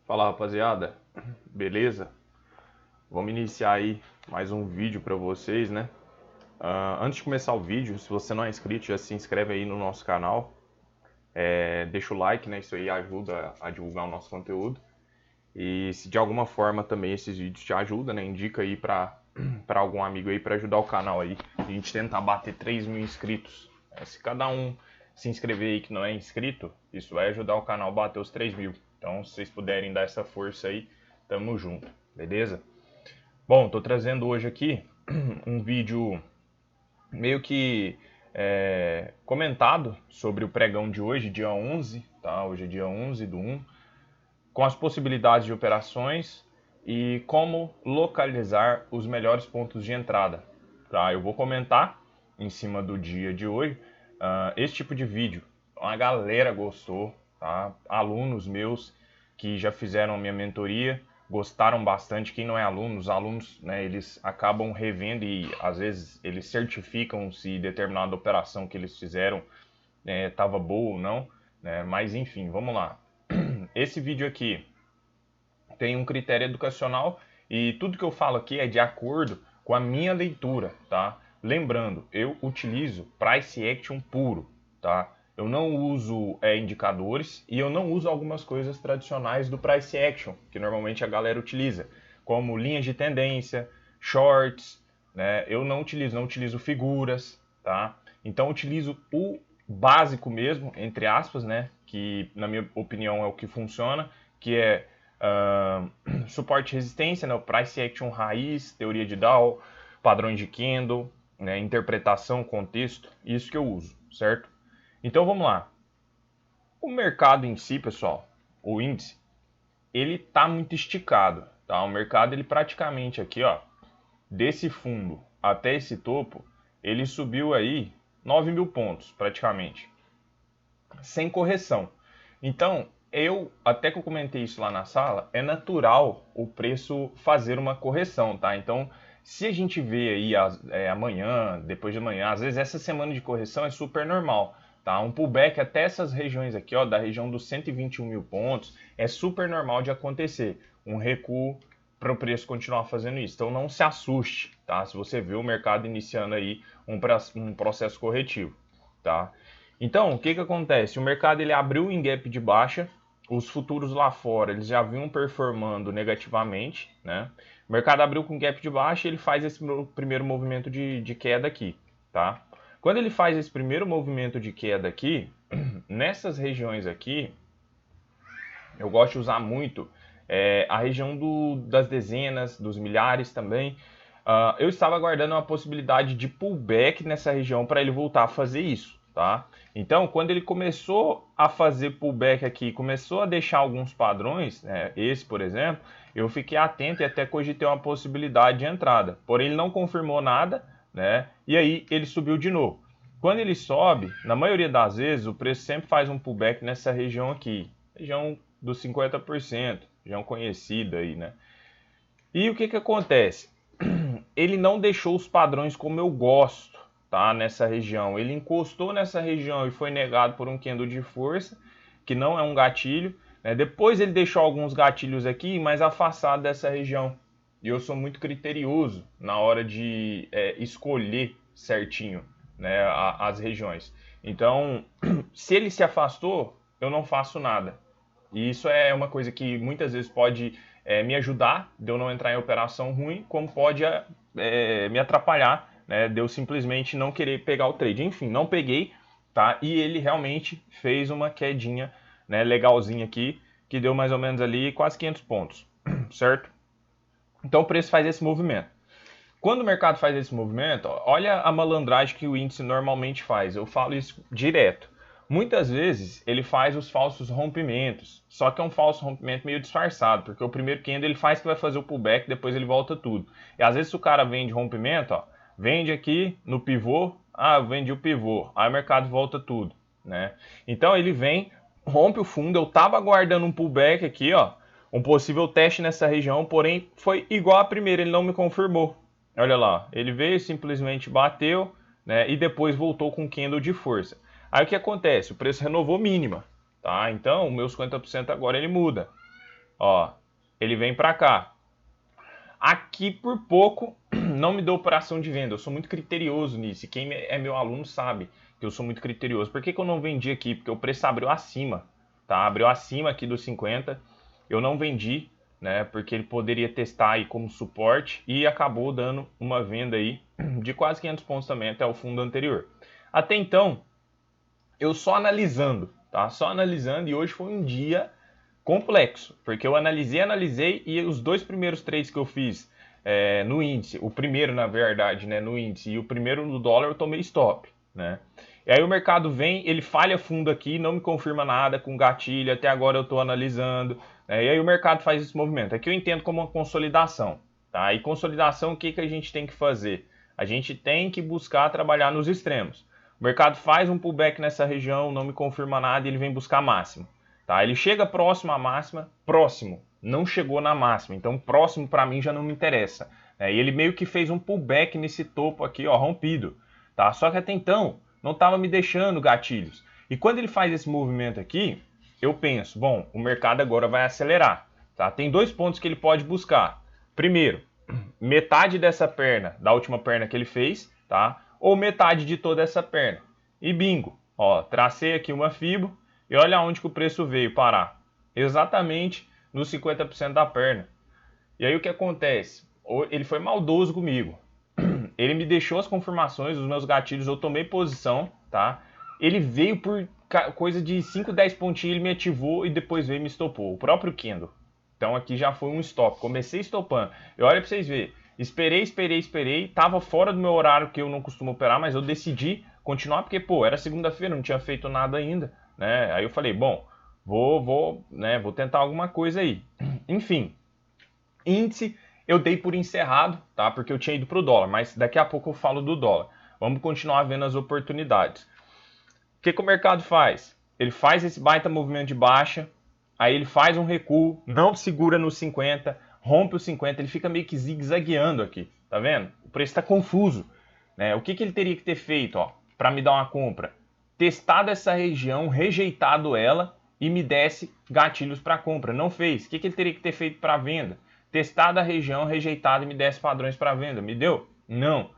Fala rapaziada, beleza? Vamos iniciar aí mais um vídeo para vocês, né? Antes de começar o vídeo, se você não é inscrito, já se inscreve aí no nosso canal, deixa o like, né? Isso aí ajuda a divulgar o nosso conteúdo. E se de alguma forma também esses vídeos te ajudam, né? Indica aí para algum amigo aí para ajudar o canal aí. A gente tentar bater 3.000 inscritos. Se cada um se inscrever aí que não é inscrito, isso vai ajudar o canal a bater os 3.000. Então, se vocês puderem dar essa força aí, tamo junto, beleza? Bom, tô trazendo hoje aqui um vídeo meio que comentado sobre o pregão de hoje, dia 11, tá? Hoje é dia 11 do 1, com as possibilidades de operações e como localizar os melhores pontos de entrada, tá? Eu vou comentar em cima do dia de hoje esse tipo de vídeo. A galera gostou, tá? Alunos meus que já fizeram a minha mentoria gostaram bastante. Quem não é aluno, os alunos, né, eles acabam revendo e às vezes eles certificam se determinada operação que eles fizeram estava boa ou não, né? Mas enfim, vamos lá. Esse vídeo aqui tem um critério educacional e tudo que eu falo aqui é de acordo com a minha leitura, tá? Lembrando, eu utilizo Price Action puro, tá? Eu não uso indicadores e eu não uso algumas coisas tradicionais do Price Action, que normalmente a galera utiliza, como linhas de tendência, shorts, né? Eu não utilizo figuras, tá? Então eu utilizo o básico mesmo, entre aspas, né? Que na minha opinião é o que funciona, que é suporte e resistência, né, o Price Action raiz, teoria de Dow, padrões de candle, né, interpretação, contexto, isso que eu uso, certo? Então vamos lá. O mercado em si, pessoal, o índice, ele tá muito esticado, tá? O mercado, ele praticamente aqui, ó, desse fundo até esse topo, ele subiu aí 9.000 pontos, praticamente, sem correção. Então, até que eu comentei isso lá na sala, é natural o preço fazer uma correção, tá? Então, se a gente vê aí amanhã, depois de amanhã, às vezes essa semana de correção é super normal, tá? Um pullback até essas regiões aqui, ó, da região dos 121.000 pontos, é super normal de acontecer. Um recuo para o preço continuar fazendo isso. Então, não se assuste, tá? Se você vê o mercado iniciando aí um processo corretivo, tá? Então, o que que acontece? O mercado ele abriu em gap de baixa, os futuros lá fora eles já vinham performando negativamente, né? O mercado abriu com gap de baixa e ele faz esse primeiro movimento de queda aqui, tá? Quando ele faz esse primeiro movimento de queda aqui, nessas regiões aqui, eu gosto de usar muito a região das dezenas, dos milhares também. Eu estava aguardando uma possibilidade de pullback nessa região para ele voltar a fazer isso, tá? Então, quando ele começou a fazer pullback aqui, começou a deixar alguns padrões, esse, por exemplo, eu fiquei atento e até cogitei uma possibilidade de entrada. Porém, ele não confirmou nada, né? E aí ele subiu de novo. Quando ele sobe, na maioria das vezes, o preço sempre faz um pullback nessa região aqui, região dos 50%, região conhecida aí, né? E o que que acontece? Ele não deixou os padrões como eu gosto, tá? Nessa região. Ele encostou nessa região e foi negado por um candle de força, que não é um gatilho, né? Depois ele deixou alguns gatilhos aqui, mas afastado dessa região. E eu sou muito criterioso na hora de escolher certinho, né, as regiões. Então, se ele se afastou, eu não faço nada. E isso é uma coisa que muitas vezes pode me ajudar de eu não entrar em operação ruim, como pode me atrapalhar, né, de eu simplesmente não querer pegar o trade. Enfim, não peguei, tá? E ele realmente fez uma quedinha, né, legalzinha aqui, que deu mais ou menos ali quase 500 pontos, certo? Então o preço faz esse movimento. Quando o mercado faz esse movimento, olha a malandragem que o índice normalmente faz. Eu falo isso direto. Muitas vezes ele faz os falsos rompimentos, só que é um falso rompimento meio disfarçado, porque o primeiro candle ele faz que vai fazer o pullback, depois ele volta tudo. E às vezes o cara vende rompimento, ó, vende aqui no pivô, vendi o pivô, aí o mercado volta tudo, né? Então ele vem, rompe o fundo, eu tava aguardando um pullback aqui, ó, um possível teste nessa região, porém foi igual a primeira, ele não me confirmou. Olha lá, ele veio, simplesmente bateu, né, e depois voltou com candle de força. Aí o que acontece? O preço renovou mínima, tá? Então o meu 50% agora ele muda. Ó, ele vem para cá. Aqui por pouco não me deu operação de venda. Eu sou muito criterioso nisso. E quem é meu aluno sabe que eu sou muito criterioso. Por que eu não vendi aqui? Porque o preço abriu acima, tá? Abriu acima aqui dos 50. Eu não vendi, né? Porque ele poderia testar aí como suporte e acabou dando uma venda aí de quase 500 pontos também até o fundo anterior. Até então, eu só analisando, tá? Só analisando, e hoje foi um dia complexo, porque eu analisei, e os dois primeiros trades que eu fiz no índice, o primeiro na verdade, né, no índice, e o primeiro no dólar eu tomei stop, né? E aí o mercado vem, ele falha fundo aqui, não me confirma nada com gatilho, até agora eu estou analisando, né? E aí o mercado faz esse movimento. Aqui eu entendo como uma consolidação, tá? E consolidação, o que que a gente tem que fazer? A gente tem que buscar trabalhar nos extremos. O mercado faz um pullback nessa região, não me confirma nada e ele vem buscar máximo. Tá? Ele chega próximo à máxima, próximo, não chegou na máxima, então próximo para mim já não me interessa. E ele meio que fez um pullback nesse topo aqui, ó, rompido. Tá? Só que até então não estava me deixando gatilhos. E quando ele faz esse movimento aqui, eu penso, bom, o mercado agora vai acelerar. Tá? Tem dois pontos que ele pode buscar. Primeiro, metade dessa perna, da última perna que ele fez, tá? Ou metade de toda essa perna. E bingo, ó, tracei aqui uma fibo, e olha onde que o preço veio parar. Exatamente nos 50% da perna. E aí o que acontece? Ele foi maldoso comigo. Ele me deixou as confirmações, os meus gatilhos, eu tomei posição, tá? Ele veio por coisa de 5, 10 pontinhos, ele me ativou e depois veio e me estopou. O próprio Kendo. Então aqui já foi um stop. Comecei estopando. E olha pra vocês verem. Esperei. Tava fora do meu horário que eu não costumo operar, mas eu decidi continuar porque, pô, era segunda-feira, não tinha feito nada ainda, né? Aí eu falei, bom, vou tentar alguma coisa aí. Enfim, índice eu dei por encerrado, tá? Porque eu tinha ido pro dólar, mas daqui a pouco eu falo do dólar. Vamos continuar vendo as oportunidades. O que o mercado faz? Ele faz esse baita movimento de baixa, aí ele faz um recuo, não segura nos 50, rompe os 50, ele fica meio que zigue-zagueando aqui, tá vendo? O preço está confuso, né? O que ele teria que ter feito, ó, para me dar uma compra? Testado essa região, rejeitado ela e me desse gatilhos para compra. Não fez. O que ele teria que ter feito para venda? Testado a região, rejeitado e me desse padrões para venda. Me deu? Não.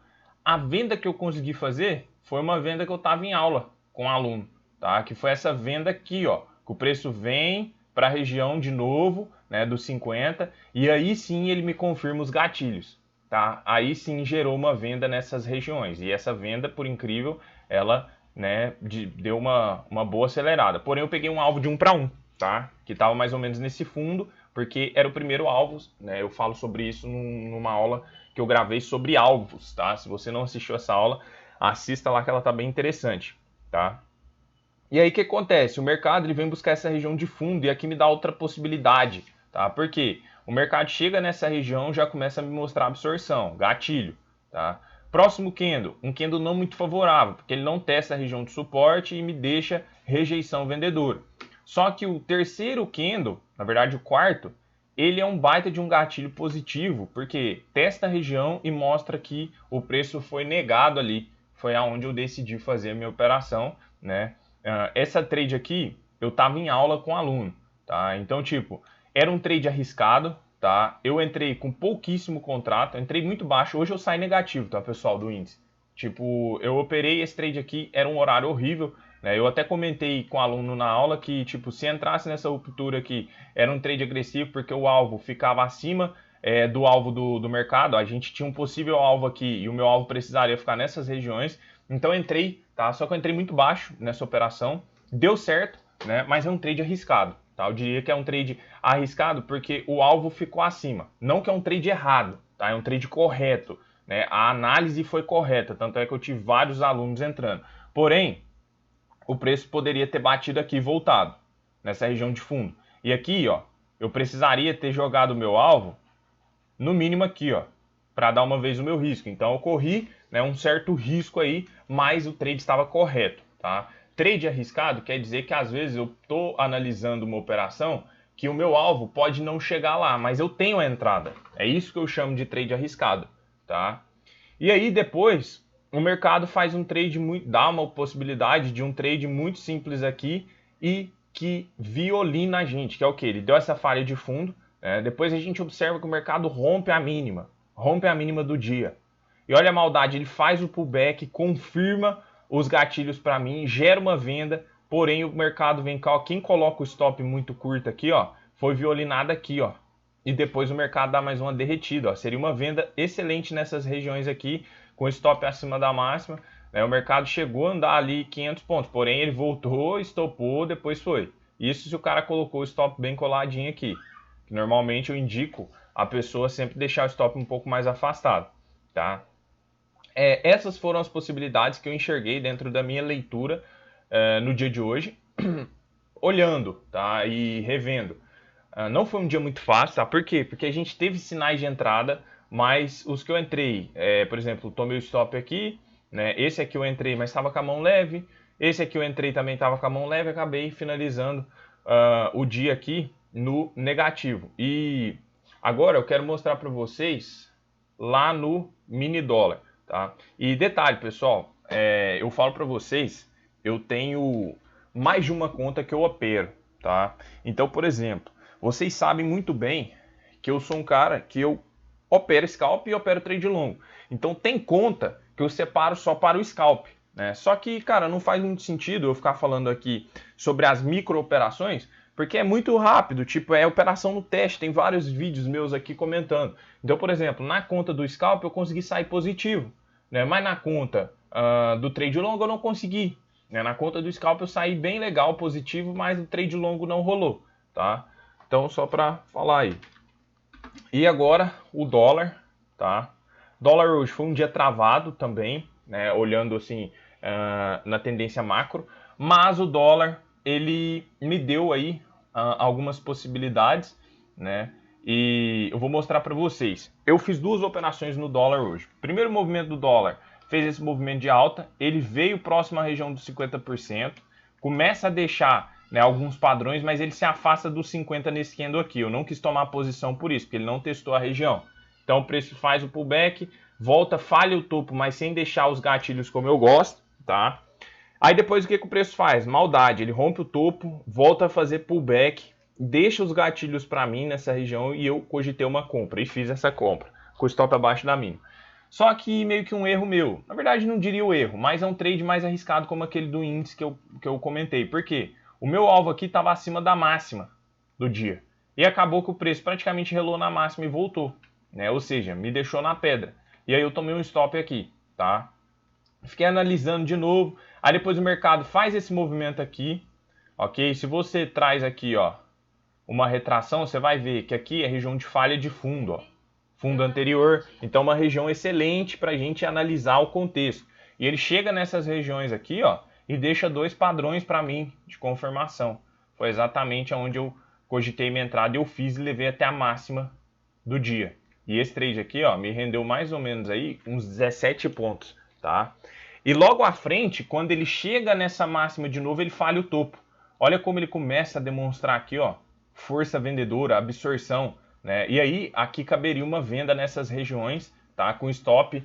A venda que eu consegui fazer foi uma venda que eu estava em aula com um aluno, tá? Que foi essa venda aqui, ó, que o preço vem para a região de novo, né, dos 50, e aí sim ele me confirma os gatilhos, tá? Aí sim gerou uma venda nessas regiões, e essa venda, por incrível, ela, né, deu uma boa acelerada. Porém, eu peguei um alvo de 1 para 1, tá? Que estava mais ou menos nesse fundo, porque era o primeiro alvo, né? Eu falo sobre isso numa aula que eu gravei sobre alvos, tá? Se você não assistiu essa aula, assista lá que ela tá bem interessante, tá? E aí o que acontece? O mercado ele vem buscar essa região de fundo e aqui me dá outra possibilidade, tá? Porque o mercado chega nessa região, já começa a me mostrar absorção, gatilho, tá? Próximo candle, um candle não muito favorável, porque ele não testa a região de suporte e me deixa rejeição vendedora. Só que o terceiro candle, na verdade o quarto, ele é um baita de um gatilho positivo, porque testa a região e mostra que o preço foi negado ali. Foi aonde eu decidi fazer a minha operação, né? Essa trade aqui, eu estava em aula com aluno, tá? Então, tipo, era um trade arriscado, tá? Eu entrei com pouquíssimo contrato, entrei muito baixo. Hoje eu saí negativo, tá, pessoal, do índice. Tipo, eu operei esse trade aqui, era um horário horrível, né? Eu até comentei com o aluno na aula que, tipo, se entrasse nessa ruptura aqui, era um trade agressivo porque o alvo ficava acima do alvo do mercado. A gente tinha um possível alvo aqui e o meu alvo precisaria ficar nessas regiões. Então eu entrei, tá? Só que eu entrei muito baixo nessa operação. Deu certo, né? Mas é um trade arriscado, tá? Eu diria que é um trade arriscado porque o alvo ficou acima. Não que é um trade errado, tá? É um trade correto, né? A análise foi correta, tanto é que eu tive vários alunos entrando. Porém, o preço poderia ter batido aqui e voltado, nessa região de fundo. E aqui, ó, eu precisaria ter jogado o meu alvo no mínimo aqui, ó, para dar uma vez o meu risco. Então eu corri, né, um certo risco aí, mas o trade estava correto, tá? Trade arriscado quer dizer que às vezes eu estou analisando uma operação que o meu alvo pode não chegar lá, mas eu tenho a entrada. É isso que eu chamo de trade arriscado, tá? E aí depois o mercado faz um trade muito, dá uma possibilidade de um trade muito simples aqui e que violina a gente, que é o que? Ele deu essa falha de fundo, né? Depois a gente observa que o mercado rompe a mínima do dia. E olha a maldade, ele faz o pullback, confirma os gatilhos para mim, gera uma venda, porém o mercado vem cá, ó, quem coloca o stop muito curto aqui, ó, foi violinado aqui, ó. E depois o mercado dá mais uma derretida, ó. Seria uma venda excelente nessas regiões aqui, com stop acima da máxima, né? O mercado chegou a andar ali 500 pontos, porém ele voltou, estopou, depois foi. Isso se o cara colocou o stop bem coladinho aqui. Que normalmente eu indico a pessoa sempre deixar o stop um pouco mais afastado, tá? Essas foram as possibilidades que eu enxerguei dentro da minha leitura no dia de hoje, olhando, tá, e revendo. Não foi um dia muito fácil, tá? Por quê? Porque a gente teve sinais de entrada, mas os que eu entrei, por exemplo, tomei o stop aqui, né? Esse aqui eu entrei, mas estava com a mão leve. Esse aqui eu entrei também estava com a mão leve, acabei finalizando o dia aqui no negativo. E agora eu quero mostrar para vocês lá no mini dólar. Tá? E detalhe, pessoal, eu falo para vocês, eu tenho mais de uma conta que eu opero, tá? Então, por exemplo, vocês sabem muito bem que eu sou um cara que eu opero scalp e opero trade longo. Então, tem conta que eu separo só para o scalp, né? Só que, cara, não faz muito sentido eu ficar falando aqui sobre as micro operações, porque é muito rápido, tipo, é operação no teste, tem vários vídeos meus aqui comentando. Então, por exemplo, na conta do scalp eu consegui sair positivo, né? Mas na conta do trade longo eu não consegui, né? Na conta do scalp eu saí bem legal, positivo, mas o trade longo não rolou, tá? Então, só para falar aí. E agora, o dólar, tá? Dólar hoje foi um dia travado também, né? Olhando assim na tendência macro, mas o dólar, ele me deu aí algumas possibilidades, né? E eu vou mostrar para vocês. Eu fiz duas operações no dólar hoje. Primeiro movimento do dólar fez esse movimento de alta, ele veio próximo à região dos 50%, começa a deixar, né, alguns padrões, mas ele se afasta dos 50 nesse candle aqui. Eu não quis tomar posição por isso, porque ele não testou a região. Então o preço faz o pullback, volta, falha o topo, mas sem deixar os gatilhos como eu gosto, tá? Aí depois o que o preço faz? Maldade, ele rompe o topo, volta a fazer pullback, deixa os gatilhos para mim nessa região e eu cogitei uma compra e fiz essa compra, com o stop abaixo da mínima. Só que meio que um erro meu, na verdade não diria o erro, mas é um trade mais arriscado como aquele do índice que eu comentei. Por quê? O meu alvo aqui estava acima da máxima do dia e acabou que o preço praticamente relou na máxima e voltou, né? Ou seja, me deixou na pedra. E aí eu tomei um stop aqui, tá? Fiquei analisando de novo, aí depois o mercado faz esse movimento aqui, ok? Se você traz aqui, ó, uma retração, você vai ver que aqui é região de falha de fundo, ó, fundo anterior, então uma região excelente para a gente analisar o contexto. E ele chega nessas regiões aqui, ó, e deixa dois padrões para mim de confirmação. Foi exatamente onde eu cogitei minha entrada e eu fiz e levei até a máxima do dia. E esse trade aqui, ó, me rendeu mais ou menos aí uns 17 pontos, tá? E logo à frente, quando ele chega nessa máxima de novo, ele falha o topo. Olha como ele começa a demonstrar aqui, ó, força vendedora, absorção, né? E aí, aqui caberia uma venda nessas regiões, tá? Com stop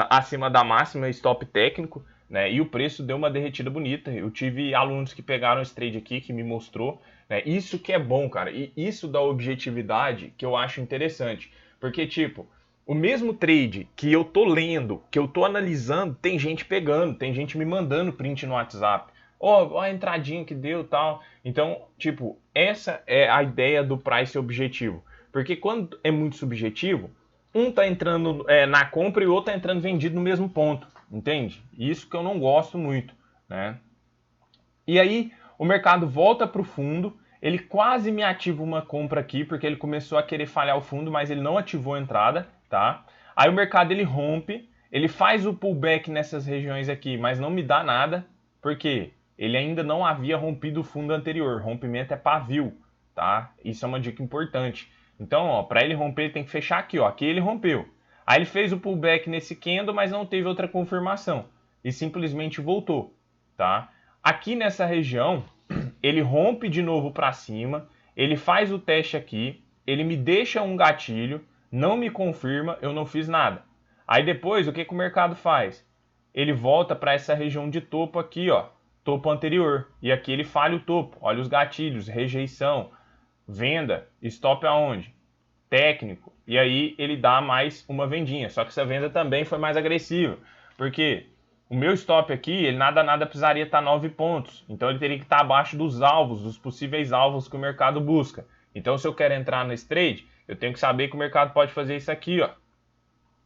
acima da máxima, stop técnico, né? E o preço deu uma derretida bonita. Eu tive alunos que pegaram esse trade aqui, que me mostrou, né? Isso que é bom, cara. E isso dá objetividade que eu acho interessante. Porque, tipo, o mesmo trade que eu tô lendo, que eu tô analisando, tem gente pegando, tem gente me mandando print no WhatsApp. Ó, a entradinha que deu e tal. Então, tipo, essa é a ideia do price objetivo. Porque quando é muito subjetivo, um tá entrando na compra e o outro tá entrando vendido no mesmo ponto. Entende? Isso que eu não gosto muito, né? E aí, o mercado volta pro fundo. Ele quase me ativa uma compra aqui, porque ele começou a querer falhar o fundo, mas ele não ativou a entrada, tá? Aí o mercado ele rompe, ele faz o pullback nessas regiões aqui, mas não me dá nada, porque ele ainda não havia rompido o fundo anterior. Rompimento é pavio, tá? Isso é uma dica importante. Então, ó, para ele romper, ele tem que fechar aqui, ó. Aqui ele rompeu. Aí ele fez o pullback nesse candle, mas não teve outra confirmação. E simplesmente voltou, tá? Aqui nessa região, ele rompe de novo para cima, ele faz o teste aqui, ele me deixa um gatilho, não me confirma, eu não fiz nada. Aí depois, o que o mercado faz? Ele volta para essa região de topo aqui, ó, topo anterior. E aqui ele falha o topo. Olha os gatilhos, rejeição, venda, stop aonde? Técnico. E aí ele dá mais uma vendinha. Só que essa venda também foi mais agressiva. Porque o meu stop aqui, ele nada precisaria estar 9 pontos. Então ele teria que estar abaixo dos alvos, dos possíveis alvos que o mercado busca. Então se eu quero entrar nesse trade, eu tenho que saber que o mercado pode fazer isso aqui, ó.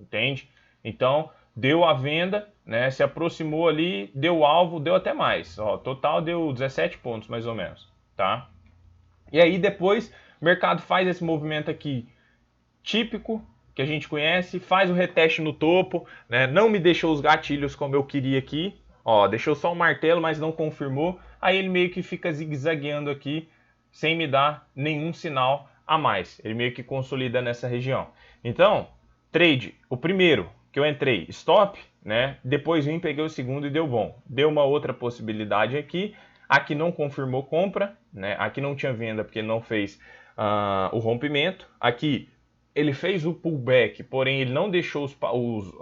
Entende? Então deu a venda, né? Se aproximou ali, deu o alvo, deu até mais. Ó, total deu 17 pontos mais ou menos, tá? E aí depois o mercado faz esse movimento aqui típico que a gente conhece, faz o reteste no topo, né? Não me deixou os gatilhos como eu queria aqui, ó, deixou só o martelo, mas não confirmou. Aí ele meio que fica zigue-zagueando aqui, sem me dar nenhum sinal a mais. Ele meio que consolida nessa região. Então, trade, o primeiro que eu entrei, stop, né? Depois vim, peguei o segundo e deu bom. Deu uma outra possibilidade aqui. Aqui não confirmou compra, né? Aqui não tinha venda porque ele não fez o rompimento. Aqui ele fez o pullback, porém ele não deixou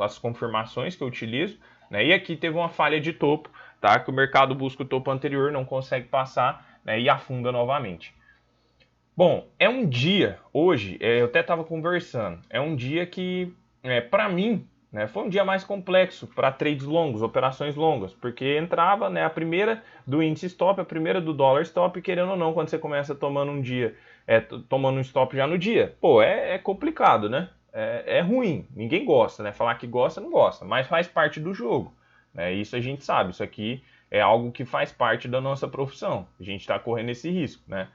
as confirmações que eu utilizo, né? E aqui teve uma falha de topo, tá? Que o mercado busca o topo anterior, não consegue passar, né? E afunda novamente. Bom, é um dia, hoje, eu até estava conversando, é um dia que, para mim, né, foi um dia mais complexo para trades longos, operações longas, porque entrava, né, a primeira do índice stop, a primeira do dólar stop, querendo ou não, quando você começa tomando um dia, tomando um stop já no dia, pô, é complicado, né? É ruim, ninguém gosta, né? Falar que gosta, não gosta, mas faz parte do jogo, né? Isso a gente sabe, isso aqui é algo que faz parte da nossa profissão, a gente está correndo esse risco, né?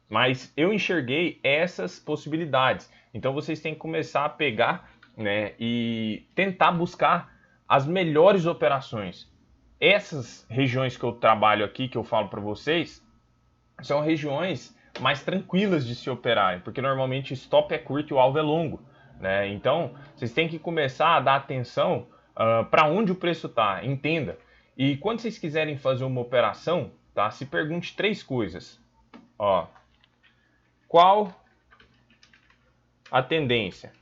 Mas eu enxerguei essas possibilidades. Então vocês têm que começar a pegar, né, e tentar buscar as melhores operações. Essas regiões que eu trabalho aqui, que eu falo para vocês, são regiões mais tranquilas de se operarem, porque normalmente o stop é curto e o alvo é longo, né? Então vocês têm que começar a dar atenção para onde o preço está, entenda. E quando vocês quiserem fazer uma operação, tá, se pergunte 3 coisas. Ó, qual a tendência?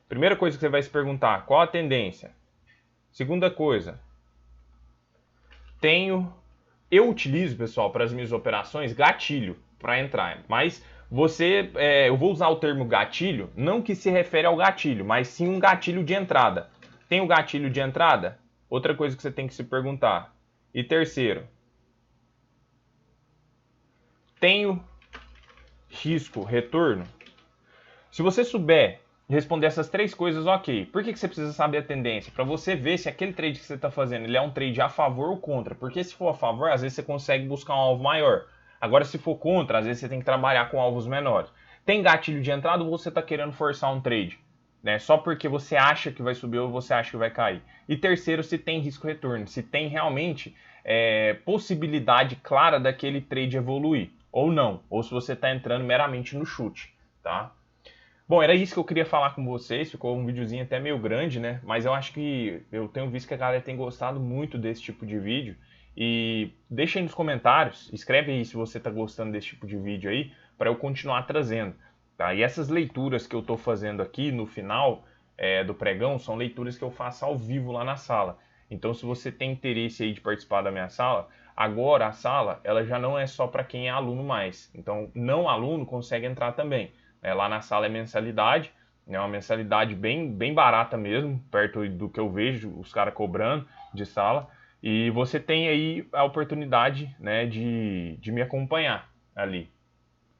Primeira coisa que você vai se perguntar, qual a tendência? Segunda coisa, eu utilizo, pessoal, para as minhas operações, gatilho para entrar, mas eu vou usar o termo gatilho, não que se refere ao gatilho, mas sim um gatilho de entrada. Tem o gatilho de entrada? Outra coisa que você tem que se perguntar. E terceiro, tenho risco retorno? Se você souber responder essas 3 coisas, ok. Por que você precisa saber a tendência? Para você ver se aquele trade que você está fazendo ele é um trade a favor ou contra. Porque se for a favor, às vezes você consegue buscar um alvo maior. Agora, se for contra, às vezes você tem que trabalhar com alvos menores. Tem gatilho de entrada ou você está querendo forçar um trade? Né? Só porque você acha que vai subir ou você acha que vai cair. E terceiro, se tem risco retorno. Se tem realmente possibilidade clara daquele trade evoluir. Ou não. Ou se você está entrando meramente no chute. Tá? Bom, era isso que eu queria falar com vocês, ficou um videozinho até meio grande, né? Mas eu acho que eu tenho visto que a galera tem gostado muito desse tipo de vídeo. E deixa aí nos comentários, escreve aí se você está gostando desse tipo de vídeo aí, para eu continuar trazendo, tá? E essas leituras que eu estou fazendo aqui no final do pregão, são leituras que eu faço ao vivo lá na sala. Então se você tem interesse aí de participar da minha sala, agora a sala ela já não é só para quem é aluno mais. Então não aluno consegue entrar também. Lá na sala é mensalidade, é uma mensalidade bem barata mesmo, perto do que eu vejo os caras cobrando de sala. E você tem aí a oportunidade, né, de me acompanhar ali.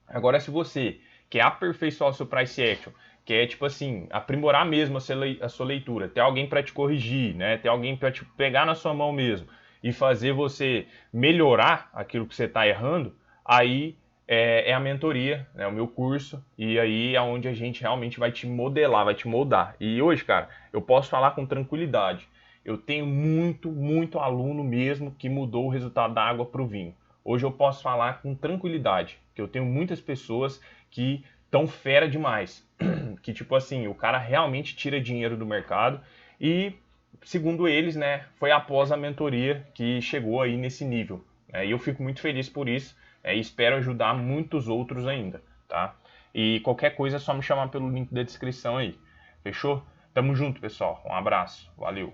Agora, se você quer aperfeiçoar o seu price action, quer, tipo assim, aprimorar mesmo a sua leitura, ter alguém para te corrigir, né, ter alguém para te pegar na sua mão mesmo e fazer você melhorar aquilo que você está errando, aí é a mentoria, né, o meu curso, e aí é onde a gente realmente vai te modelar, vai te moldar. E hoje, cara, eu posso falar com tranquilidade. Eu tenho muito aluno mesmo que mudou o resultado da água para o vinho. Hoje eu posso falar com tranquilidade, que eu tenho muitas pessoas que estão fera demais. Que tipo assim, o cara realmente tira dinheiro do mercado e, segundo eles, né, foi após a mentoria que chegou aí nesse nível. E eu fico muito feliz por isso. E espero ajudar muitos outros ainda, tá? E qualquer coisa é só me chamar pelo link da descrição aí, fechou? Tamo junto, pessoal. Um abraço, valeu!